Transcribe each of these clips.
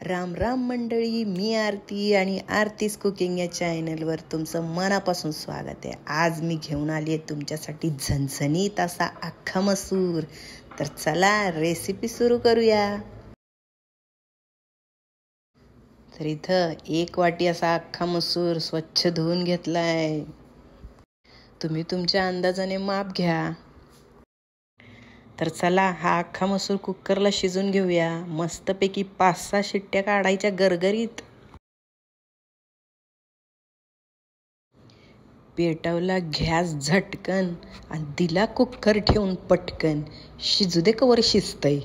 राम राम मंडळी, मी आरती आणि आरतीज कुकिंग या चॅनलवर तुमचं मनापासून स्वागत आहे. आज मी घेऊन आली आहे तुमच्यासाठी झणझणीत असा अख्खा मसूर. तर चला रेसिपी सुरू करूया. तर इथं 1 वाटी असा अख्खा मसूर स्वच्छ धुवून घेतलाय. तुम्ही तुमच्या अंदाजाने माप घ्या. तर चला हा अख्खा मसूर कुकरला शिजून घेऊया. मस्तपैकी 5-6 शिट्ट्या काढायच्या गरगरीत. पेटवला गॅस झटकन आणि दिला कुकर ठेवून पटकन. शिजू दे कवर शिजतय.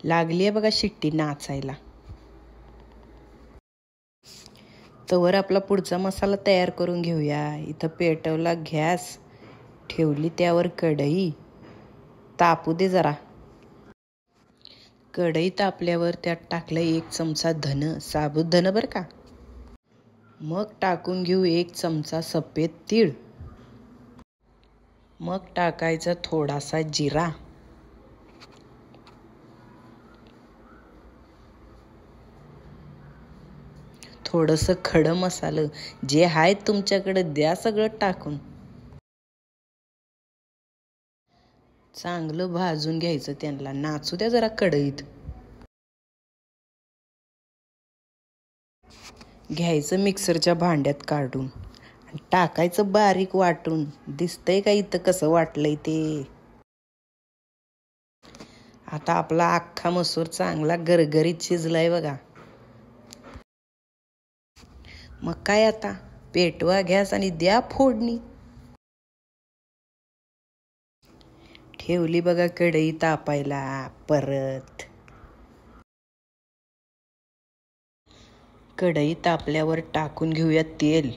लागली आहे बघा शिट्टी नाचायला. तवर आपला पुढचा मसाला तयार करून घेऊया. इथं पेटवला गॅस, ठेवली त्यावर कढई. तापू दे जरा. कढई तापल्यावर त्यात टाकलं 1 चमचा धन, साबुत धन बरं का. मग टाकून घेऊ 1 चमचा सफेद तीळ. मग टाकायचा थोडासा जिरा. थोडंसं खडं मसालं जे आहे तुमच्याकडे द्या सगळं टाकून. चांगलं भाजून घ्यायचं त्यांना. नाचू द्या जरा कढईत. घ्यायचं मिक्सरच्या भांड्यात काढून आणि टाकायचं बारीक वाटून. दिसतंय का इथं कसं वाटलंय ते. आता आपला अख्खा मसूर चांगला गरगरीत शिजलाय बघा. मग काय आता पेटवा गॅस आणि द्या फोडणी. ठेवली बघा कढई तापायला परत. कढई तापल्यावर टाकून घेऊया तेल.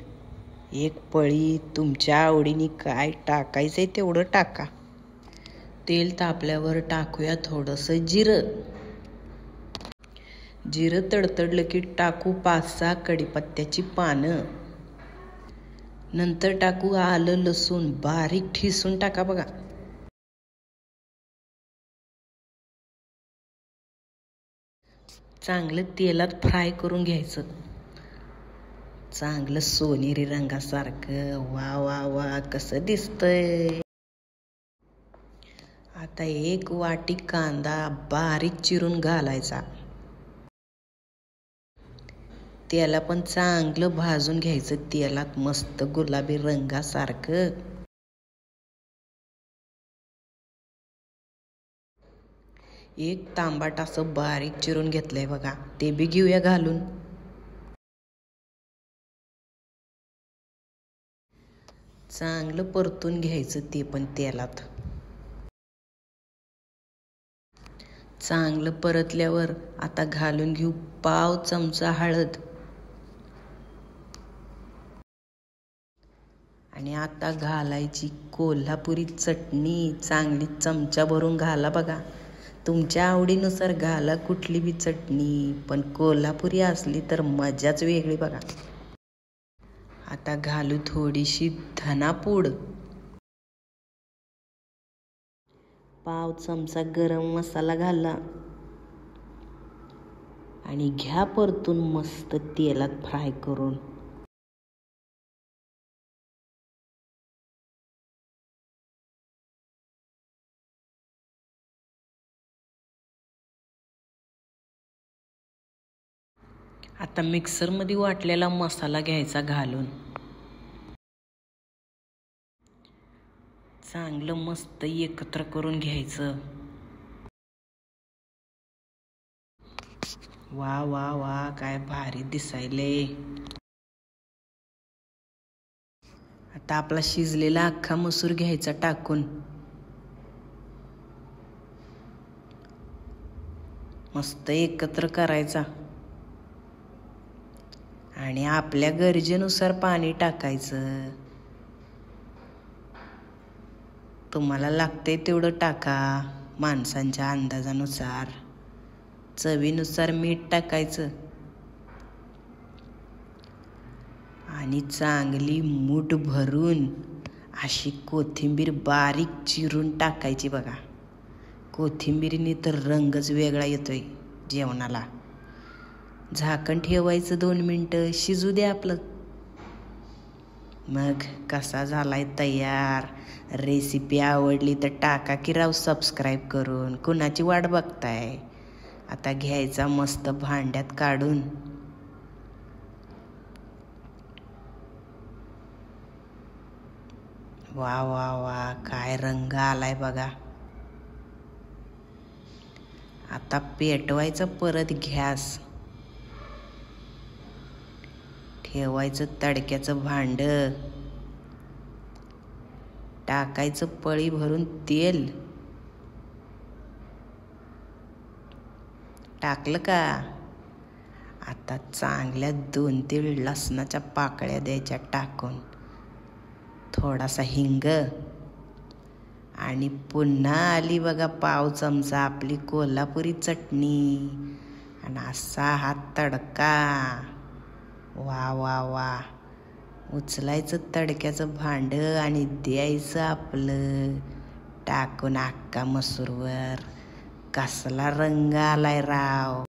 1 पळी तुमच्या आवडीने काय टाकायचंय तेवढं टाका. तेल तापल्यावर टाकूया थोडंसं जिरं. जिरं तडतडलं की टाकू 5-6 कढीपत्त्याची पानं. नंतर टाकू आलं लसूण बारीक ठिसून टाका बघा. चांगलं तेलात फ्राय करून घ्यायचं. चांगलं सोनेरी रंगासारखं. वा वा वा कसं दिसतंय. आता 1 वाटी कांदा बारीक चिरून घालायचा. त्याला पण चांगलं भाजून घ्यायचं तेलात मस्त गुलाबी रंगासारखं. एक तांबाट असं बारीक चिरून घेतलंय बघा. ते बी घेऊया घालून. चांगलं परतून घ्यायचं ते पण तेलात. चांगलं परतल्यावर आता घालून घेऊ पाव चमचा हळद. आणि आता घालायची कोल्हापुरी चटणी. चांगली चमचा भरून घाला बघा. तुमच्या आवडीनुसार घाला कुठली बी चटणी, पण कोल्हापुरी असली तर मजाच वेगळी बघा. आता घालू थोडीशी धनापूड. पाव चमचा गरम मसाला घाला आणि घ्या परतून मस्त तेलात फ्राय करून. आता मिक्सरमध्ये वाटलेला मसाला घ्यायचा घालून. चांगलं मस्त एकत्र करून घ्यायचं. वा वा वा काय भारी दिसायले. आता आपला शिजलेला अख्खा मसूर घ्यायचा टाकून. मस्त एकत्र करायचा आणि आपल्या गरजेनुसार पाणी टाकायचं. तुम्हाला लागतंय तेवढं टाका. माणसांच्या अंदाजानुसार. चवीनुसार मीठ टाकायचं आणि चांगली मूठ भरून अशी कोथिंबीर बारीक चिरून टाकायची बघा. कोथिंबिरीने तर रंगच वेगळा येतोय जेवणाला. झाकण ठेवायचं 2 मिनटं, शिजू दे आपलं. मग कसा झालाय तयार. रेसिपी आवडली तर टाका की राव सबस्क्राईब करून. कुणाची वाट बघताय. आता घ्यायचा मस्त भांड्यात काढून. वा वा वा, काय रंग आलाय बघा. आता पेटवायचं परत गॅस. ठेवायचं तडक्याचं भांड. टाकायचं पळी भरून तेल. टाकलं का. आता चांगल्या 2-3 लसणाच्या पाकळ्या द्यायच्या टाकून. थोडासा हिंग आणि पुन्हा आली बघा पाव चमचा आपली कोल्हापुरी चटणी. आणि असा हा तडका. वा वा वा. उचलायचं तडक्याचं भांड आणि द्यायचं आपलं टाकून अख्खा मसूरवर. कसला रंग आलाय राव.